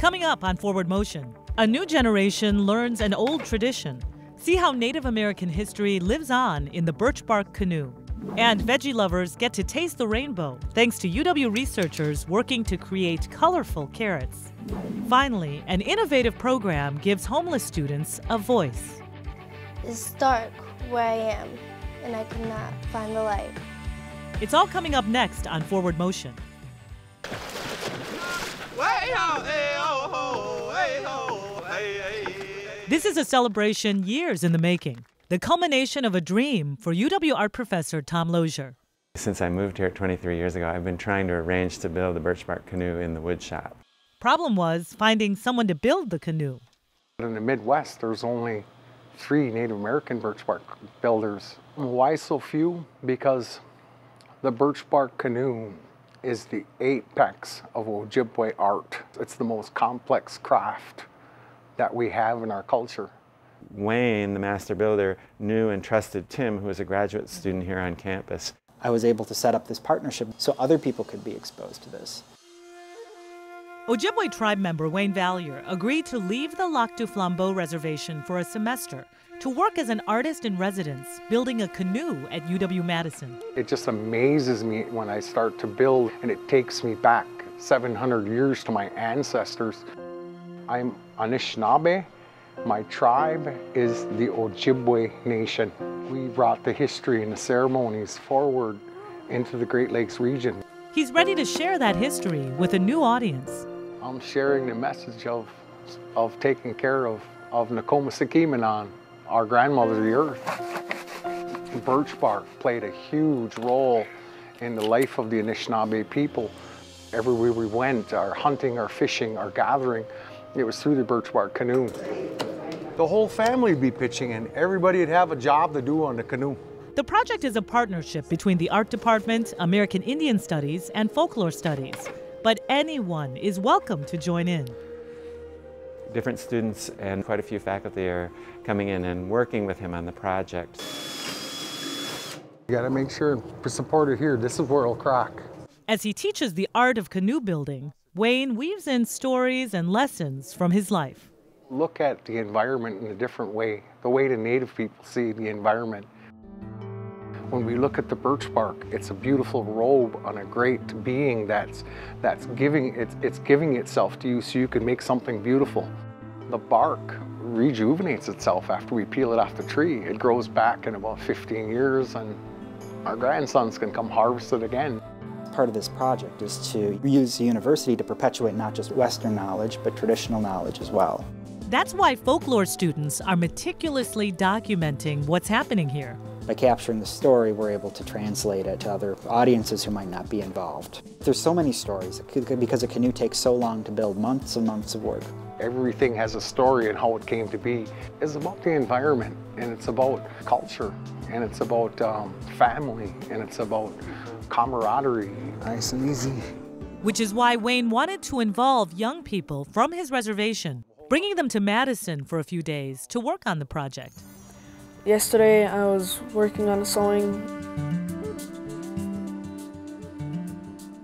Coming up on Forward Motion, a new generation learns an old tradition. See how Native American history lives on in the Birchbark canoe. And veggie lovers get to taste the rainbow thanks to UW researchers working to create colorful carrots. Finally, an innovative program gives homeless students a voice. It's dark where I am, and I could not find the light. It's all coming up next on Forward Motion. This is a celebration years in the making, the culmination of a dream for UW art professor Tom Lozier. Since I moved here 23 years ago, I've been trying to arrange to build the Birchbark canoe in the wood shop. Problem was finding someone to build the canoe. In the Midwest, there's only 3 Native American birchbark builders. Why so few? Because the birchbark canoe is the apex of Ojibwe art. It's the most complex craft that we have in our culture. Wayne, the master builder, knew and trusted Tim, who was a graduate student here on campus. I was able to set up this partnership so other people could be exposed to this. Ojibwe tribe member Wayne Vallier agreed to leave the Lac du Flambeau reservation for a semester to work as an artist in residence, building a canoe at UW-Madison. It just amazes me when I start to build, and it takes me back 700 years to my ancestors. I'm Anishinaabe. My tribe is the Ojibwe Nation. We brought the history and the ceremonies forward into the Great Lakes region. He's ready to share that history with a new audience. I'm sharing the message of taking care of Nokomisakiminan, our grandmother of the earth. Birchbark played a huge role in the life of the Anishinaabe people. Everywhere we went, our hunting, our fishing, our gathering, it was through the birchbark canoe. The whole family would be pitching in. Everybody would have a job to do on the canoe. The project is a partnership between the Art Department, American Indian Studies, and Folklore Studies. But anyone is welcome to join in. Different students and quite a few faculty are coming in and working with him on the project. You gotta make sure to support it here. This is where it'll crack. As he teaches the art of canoe building, Wayne weaves in stories and lessons from his life. Look at the environment in a different way, the way the Native people see the environment. When we look at the birch bark, it's a beautiful robe on a great being that's giving itself to you so you can make something beautiful. The bark rejuvenates itself after we peel it off the tree. It grows back in about 15 years and our grandsons can come harvest it again. Part of this project is to use the university to perpetuate not just Western knowledge, but traditional knowledge as well. That's why folklore students are meticulously documenting what's happening here. By capturing the story, we're able to translate it to other audiences who might not be involved. There's so many stories, because a canoe takes so long to build, months and months of work. Everything has a story and how it came to be. It's about the environment, and it's about culture, and it's about family, and it's about camaraderie. Nice and easy. Which is why Wayne wanted to involve young people from his reservation, bringing them to Madison for a few days to work on the project. Yesterday I was working on a sewing.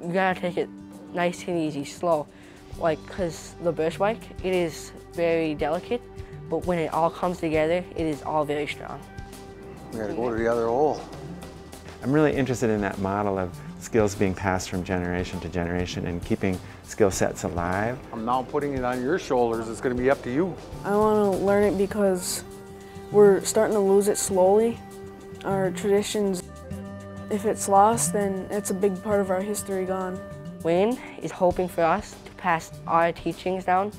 You gotta take it nice and easy, slow. Cause the birchbark, it is very delicate, but when it all comes together, it is all very strong. We gotta go to the other hole. I'm really interested in that model of skills being passed from generation to generation and keeping skill sets alive. I'm now putting it on your shoulders. It's going to be up to you. I want to learn it because we're starting to lose it slowly. Our traditions, if it's lost, then it's a big part of our history gone. Wayne is hoping for us to pass our teachings down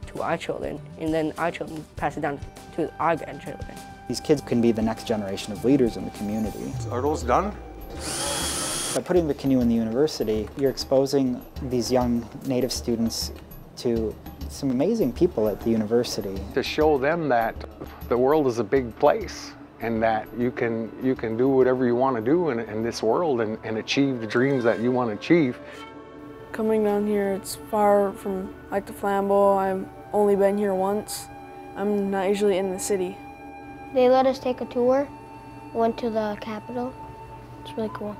to our children, and then our children pass it down to our grandchildren. These kids can be the next generation of leaders in the community. Are those done? By putting the canoe in the university, you're exposing these young Native students to some amazing people at the university. To show them that the world is a big place and that you can do whatever you want to do in this world and achieve the dreams that you want to achieve. Coming down here, it's far from Lac du Flambeau. I've only been here once. I'm not usually in the city. They let us take a tour, went to the Capitol. It's really cool.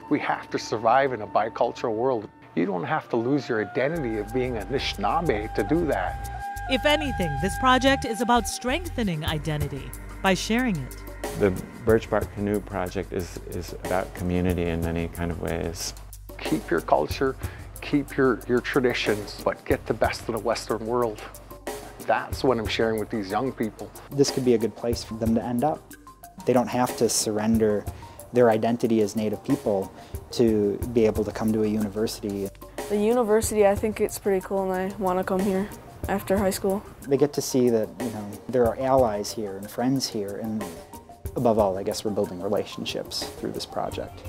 We have to survive in a bicultural world. You don't have to lose your identity of being a Anishinaabe to do that. If anything, this project is about strengthening identity by sharing it. The Birchbark Canoe project is about community in many kind of ways. Keep your culture, keep your traditions, but get the best of the Western world. That's what I'm sharing with these young people. This could be a good place for them to end up. They don't have to surrender their identity as Native people to be able to come to a university. The university, I think it's pretty cool, and I want to come here after high school. They get to see that, there are allies here and friends here, and above all, I guess we're building relationships through this project.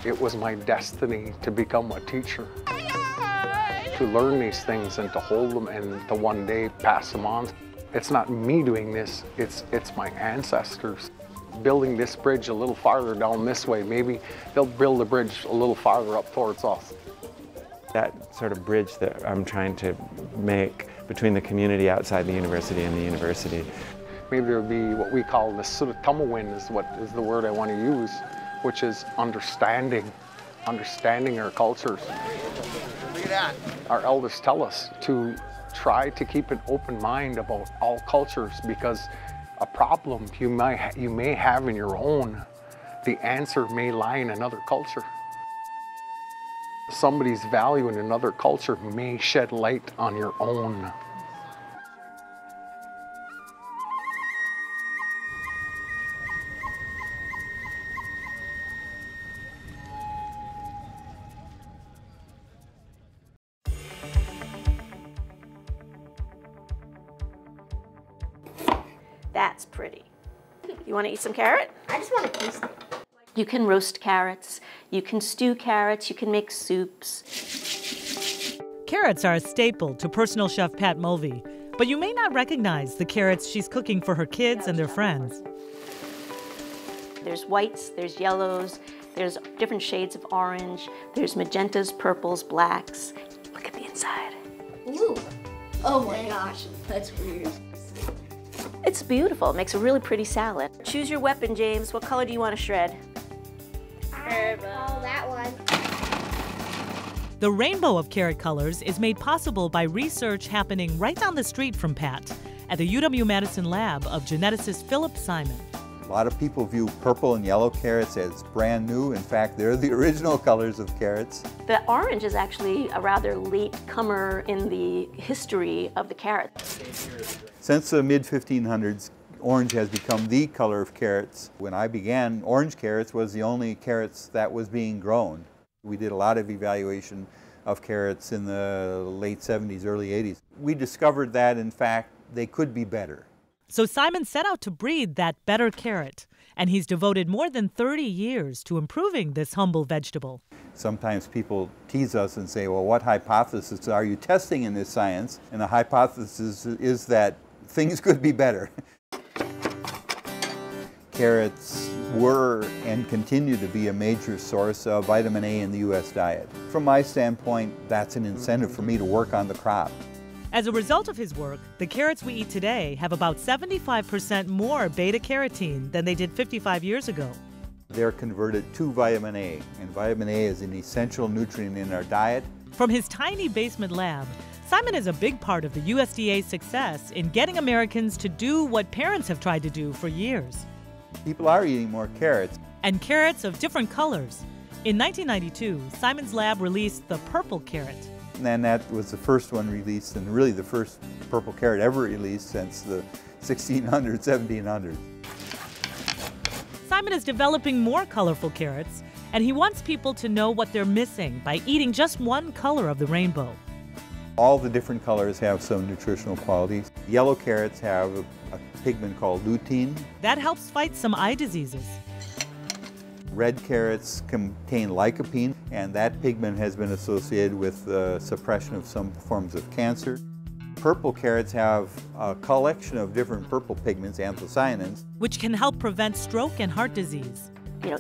It was my destiny to become a teacher, to learn these things and to hold them and to one day pass them on. It's not me doing this, it's my ancestors. Building this bridge a little farther down this way, maybe they'll build the bridge a little farther up towards us. That sort of bridge that I'm trying to make between the community outside the university and the university. Maybe there'll be what we call the Suratamawin is the word I want to use, which is understanding our cultures. Look at that. Our elders tell us to try to keep an open mind about all cultures, because a problem you may have in your own, the answer may lie in another culture. Somebody's value in another culture may shed light on your own. That's pretty. You want to eat some carrot? I just want to taste it. You can roast carrots, you can stew carrots, you can make soups. Carrots are a staple to personal chef Pat Mulvey, but you may not recognize the carrots she's cooking for her kids and their friends. There's whites, there's yellows, there's different shades of orange, there's magentas, purples, blacks. Look at the inside. Ooh. Oh my gosh, that's weird. It's beautiful. It makes a really pretty salad. Choose your weapon, James. What color do you want to shred? Oh, that one. The rainbow of carrot colors is made possible by research happening right down the street from Pat at the UW-Madison lab of geneticist Philip Simon. A lot of people view purple and yellow carrots as brand new. In fact, they're the original colors of carrots. The orange is actually a rather late comer in the history of the carrot. Since the mid-1500s, orange has become the color of carrots. When I began, orange carrots was the only carrots that was being grown. We did a lot of evaluation of carrots in the late 70s, early 80s. We discovered that, in fact, they could be better. So Simon set out to breed that better carrot, and he's devoted more than 30 years to improving this humble vegetable. Sometimes people tease us and say, well, what hypothesis are you testing in this science? And the hypothesis is that things could be better. Carrots were and continue to be a major source of vitamin A in the U.S. diet. From my standpoint, that's an incentive for me to work on the crop. As a result of his work, the carrots we eat today have about 75% more beta-carotene than they did 55 years ago. They're converted to vitamin A, and vitamin A is an essential nutrient in our diet. From his tiny basement lab, Simon is a big part of the USDA's success in getting Americans to do what parents have tried to do for years. People are eating more carrots. And carrots of different colors. In 1992, Simon's lab released the purple carrot. And that was the first one released, and really the first purple carrot ever released since the 1600s, 1700s. Simon is developing more colorful carrots, and he wants people to know what they're missing by eating just one color of the rainbow. All the different colors have some nutritional qualities. Yellow carrots have a pigment called lutein. That helps fight some eye diseases. Red carrots contain lycopene, and that pigment has been associated with the suppression of some forms of cancer. Purple carrots have a collection of different purple pigments, anthocyanins, which can help prevent stroke and heart disease.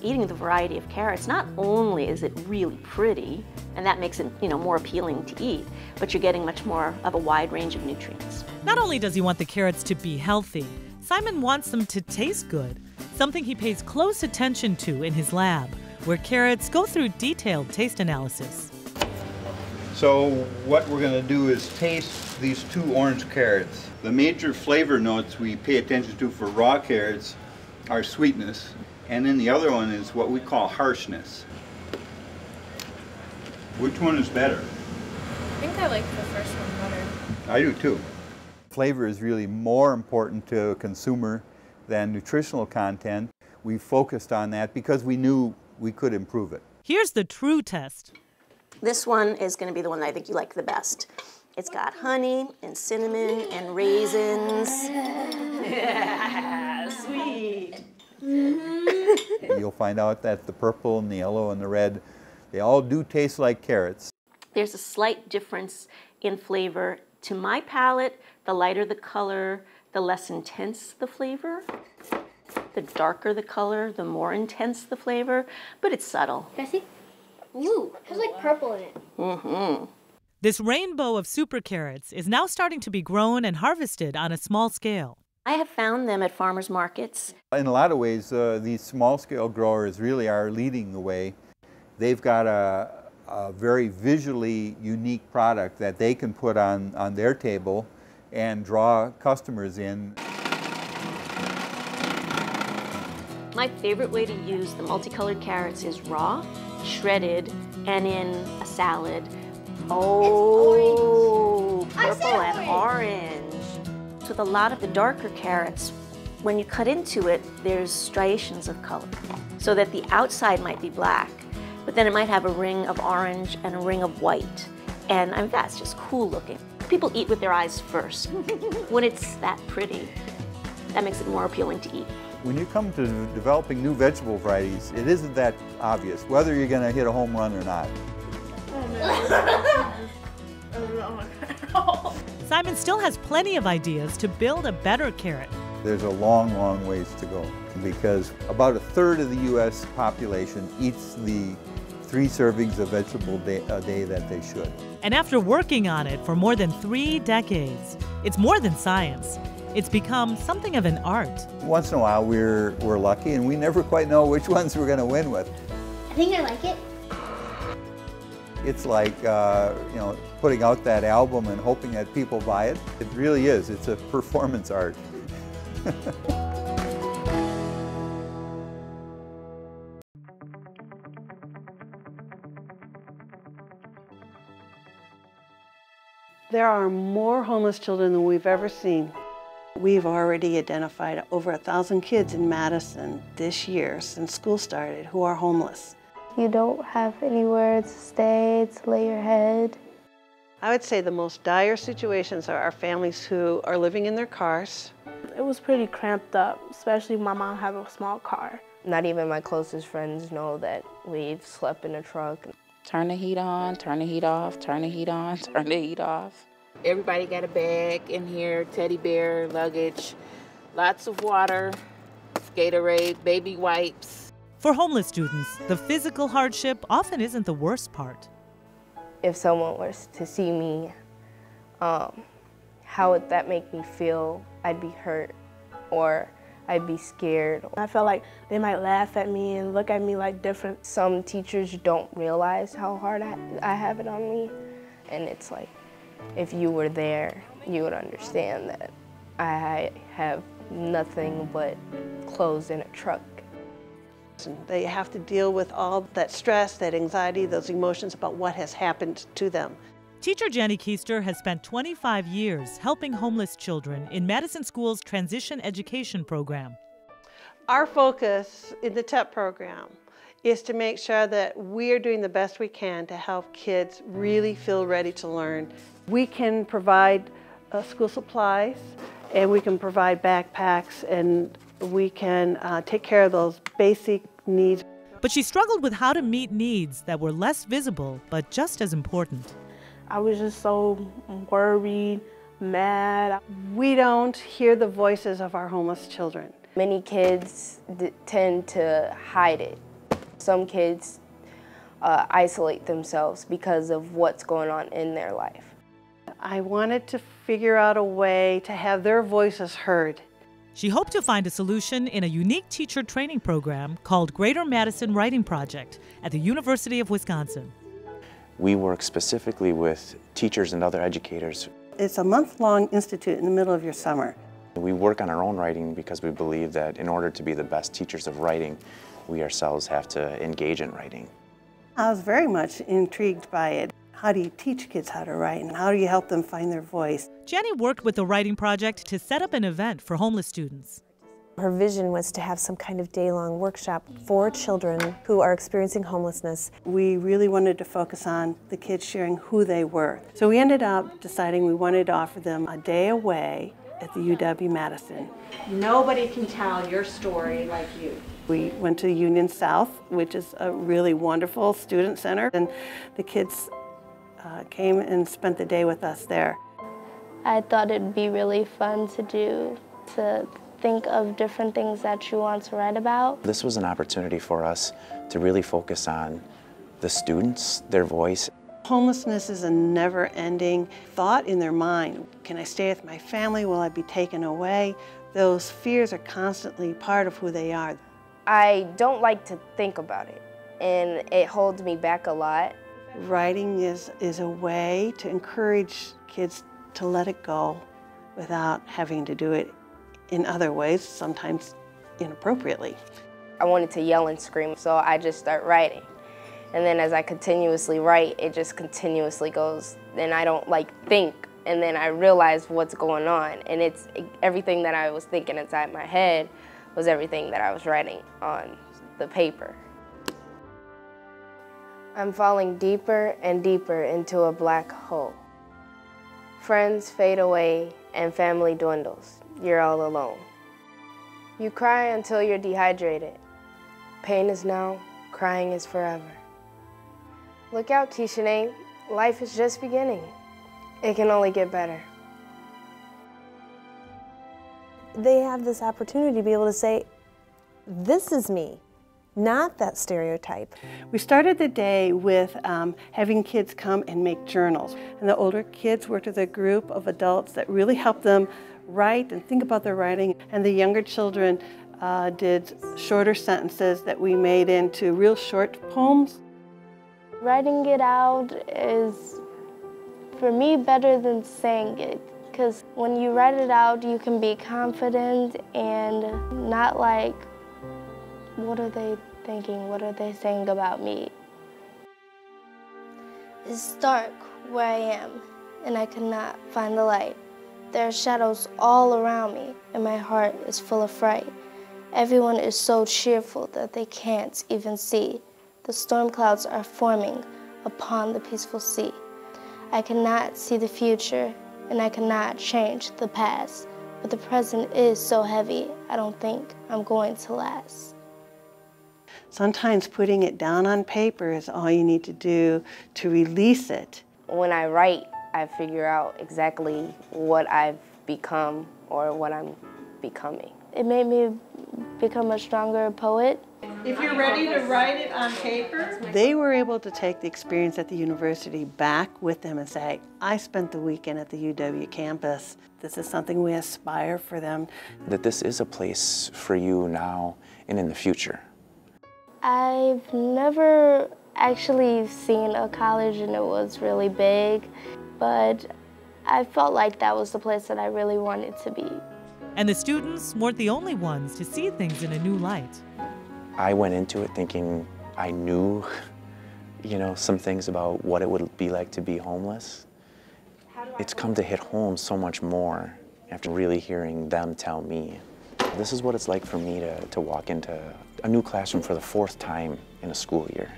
Eating the variety of carrots, not only is it really pretty, and that makes it, more appealing to eat, but you're getting much more of a wide range of nutrients. Not only does he want the carrots to be healthy, Simon wants them to taste good, something he pays close attention to in his lab, where carrots go through detailed taste analysis. So what we're going to do is taste these 2 orange carrots. The major flavor notes we pay attention to for raw carrots are sweetness, and then the other one is what we call harshness. Which one is better? I think I like the first one better. I do too. Flavor is really more important to a consumer than nutritional content. We focused on that because we knew we could improve it. Here's the true test. This one is going to be the one that I think you like the best. It's got honey and cinnamon and raisins. Yeah, sweet. You'll find out that the purple and the yellow and the red, they all do taste like carrots. There's a slight difference in flavor. To my palate, the lighter the color, the less intense the flavor. The darker the color, the more intense the flavor, but it's subtle. Bessie? Ooh, it has like purple in it. Mm-hmm. This rainbow of super carrots is now starting to be grown and harvested on a small scale. I have found them at farmers markets. In a lot of ways, these small-scale growers really are leading the way. They've got a very visually unique product that they can put on their table and draw customers in. My favorite way to use the multicolored carrots is raw, shredded, and in a salad. Oh, purple and orange. With a lot of the darker carrots, when you cut into it, there's striations of color. So that the outside might be black, but then it might have a ring of orange and a ring of white. And I mean, that's just cool looking. People eat with their eyes first. When it's that pretty, that makes it more appealing to eat. When you come to developing new vegetable varieties, it isn't that obvious whether you're going to hit a home run or not. Simon still has plenty of ideas to build a better carrot. There's a long, long ways to go because about 1/3 of the U.S. population eats the 3 servings of vegetable a day that they should. And after working on it for more than 3 decades, it's more than science. It's become something of an art. Once in a while we're lucky and we never quite know which ones we're going to win with. I think I like it. It's like you know, putting out that album and hoping that people buy it. It really is. It's a performance art. There are more homeless children than we've ever seen. We've already identified over 1,000 kids in Madison this year since school started who are homeless. You don't have anywhere to stay, to lay your head. I would say the most dire situations are our families who are living in their cars. It was pretty cramped up, especially my mom had a small car. Not even my closest friends know that we've slept in a truck. Turn the heat on, turn the heat off, turn the heat on, turn the heat off. Everybody got a bag in here, teddy bear, luggage, lots of water, Gatorade, baby wipes. For homeless students, the physical hardship often isn't the worst part. If someone was to see me, how would that make me feel? I'd be hurt or I'd be scared. I felt like they might laugh at me and look at me like different. Some teachers don't realize how hard I have it on me. And it's like, if you were there, you would understand that I have nothing but clothes in a truck. They have to deal with all that stress, that anxiety, those emotions about what has happened to them. Teacher Jenny Keister has spent 25 years helping homeless children in Madison School's Transition Education Program. Our focus in the TEP program is to make sure that we are doing the best we can to help kids really feel ready to learn. We can provide school supplies, and we can provide backpacks, and we can take care of those basic needs. But she struggled with how to meet needs that were less visible, but just as important. I was just so worried, mad. We don't hear the voices of our homeless children. Many kids tend to hide it. Some kids isolate themselves because of what's going on in their life. I wanted to figure out a way to have their voices heard. She hoped to find a solution in a unique teacher training program called Greater Madison Writing Project at the University of Wisconsin. We work specifically with teachers and other educators. It's a month-long institute in the middle of your summer. We work on our own writing because we believe that in order to be the best teachers of writing, we ourselves have to engage in writing. I was very much intrigued by it. How do you teach kids how to write, and how do you help them find their voice? Jenny worked with the Writing Project to set up an event for homeless students. Her vision was to have some kind of day-long workshop for children who are experiencing homelessness. We really wanted to focus on the kids sharing who they were. So we ended up deciding we wanted to offer them a day away at the UW-Madison. Nobody can tell your story like you. We went to Union South, which is a really wonderful student center, and the kids came and spent the day with us there. I thought it'd be really fun to do, to think of different things that you want to write about. This was an opportunity for us to really focus on the students, their voice. Homelessness is a never-ending thought in their mind. Can I stay with my family? Will I be taken away? Those fears are constantly part of who they are. I don't like to think about it, and it holds me back a lot. Writing is a way to encourage kids to let it go without having to do it in other ways, sometimes inappropriately. I wanted to yell and scream, so I just start writing. And then as I continuously write, it just continuously goes, and I don't think, and then I realize what's going on, and it's everything that I was thinking inside my head was everything that I was writing on the paper. I'm falling deeper and deeper into a black hole. Friends fade away and family dwindles. You're all alone. You cry until you're dehydrated. Pain is now, crying is forever. Look out, Tishane. Life is just beginning. It can only get better. They have this opportunity to be able to say, this is me, not that stereotype. We started the day with having kids come and make journals. And the older kids worked with a group of adults that really helped them write and think about their writing. And the younger children did shorter sentences that we made into real short poems. Writing it out is, for me, better than saying it. Because when you write it out, you can be confident and not like, what are they thinking? What are they saying about me? It's dark where I am, and I cannot find the light. There are shadows all around me, and my heart is full of fright. Everyone is so cheerful that they can't even see. The storm clouds are forming upon the peaceful sea. I cannot see the future, and I cannot change the past. But the present is so heavy, I don't think I'm going to last. Sometimes putting it down on paper is all you need to do to release it. When I write, I figure out exactly what I've become or what I'm becoming. It made me become a stronger poet. If you're ready to write it on paper. They were able to take the experience at the university back with them and say, I spent the weekend at the UW campus. This is something we aspire for them. That this is a place for you now and in the future. I've never actually seen a college and it was really big, but I felt like that was the place that I really wanted to be. And the students weren't the only ones to see things in a new light. I went into it thinking I knew, some things about what it would be like to be homeless. It's come to hit home so much more after really hearing them tell me. This is what it's like for me to walk into a new classroom for the 4th time in a school year.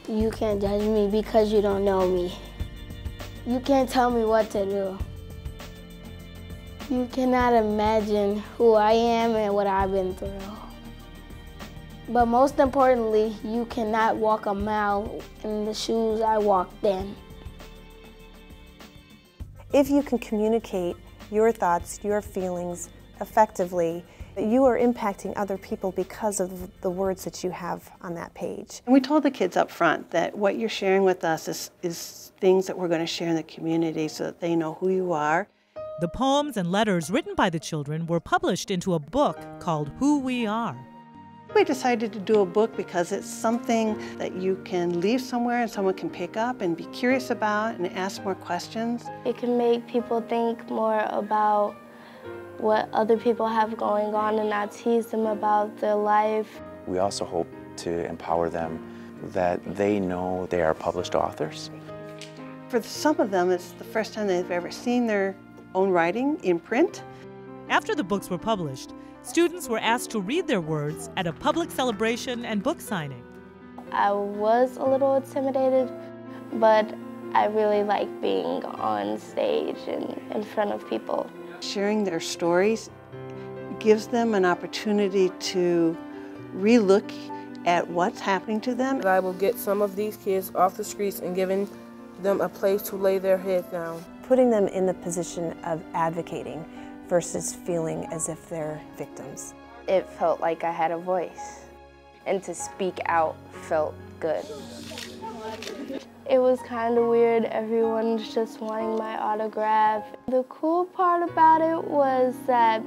You can't judge me because you don't know me. You can't tell me what to do. You cannot imagine who I am and what I've been through. But most importantly, you cannot walk a mile in the shoes I walked in. If you can communicate your thoughts, your feelings effectively, you are impacting other people because of the words that you have on that page. And we told the kids up front that what you're sharing with us is things that we're going to share in the community so that they know who you are. The poems and letters written by the children were published into a book called Who We Are. We decided to do a book because it's something that you can leave somewhere and someone can pick up and be curious about and ask more questions. It can make people think more about what other people have going on and not tease them about their life. We also hope to empower them that they know they are published authors. For some of them, it's the first time they've ever seen their own writing in print. After the books were published, students were asked to read their words at a public celebration and book signing. I was a little intimidated, but I really like being on stage and in front of people. Sharing their stories gives them an opportunity to re-look at what's happening to them. I will get some of these kids off the streets and giving them a place to lay their head down. Putting them in the position of advocating versus feeling as if they're victims. It felt like I had a voice, and to speak out felt good. It was kind of weird, everyone's just wanting my autograph. The cool part about it was that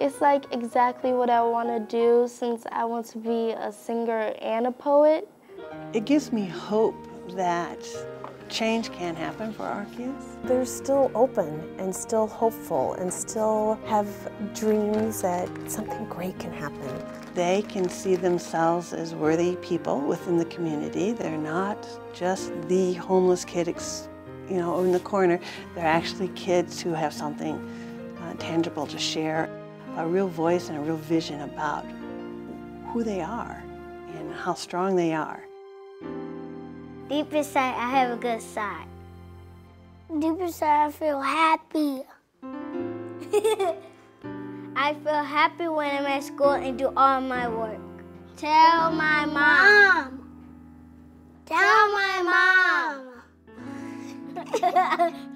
it's like exactly what I want to do since I want to be a singer and a poet. It gives me hope that change can happen for our kids. They're still open and still hopeful and still have dreams that something great can happen. They can see themselves as worthy people within the community. They're not just the homeless kid, in the corner. They're actually kids who have something tangible to share, a real voice and a real vision about who they are and how strong they are. Deep inside, I have a good side. Deep inside, I feel happy. I feel happy when I'm at school and do all my work. Tell my mom. Tell my mom.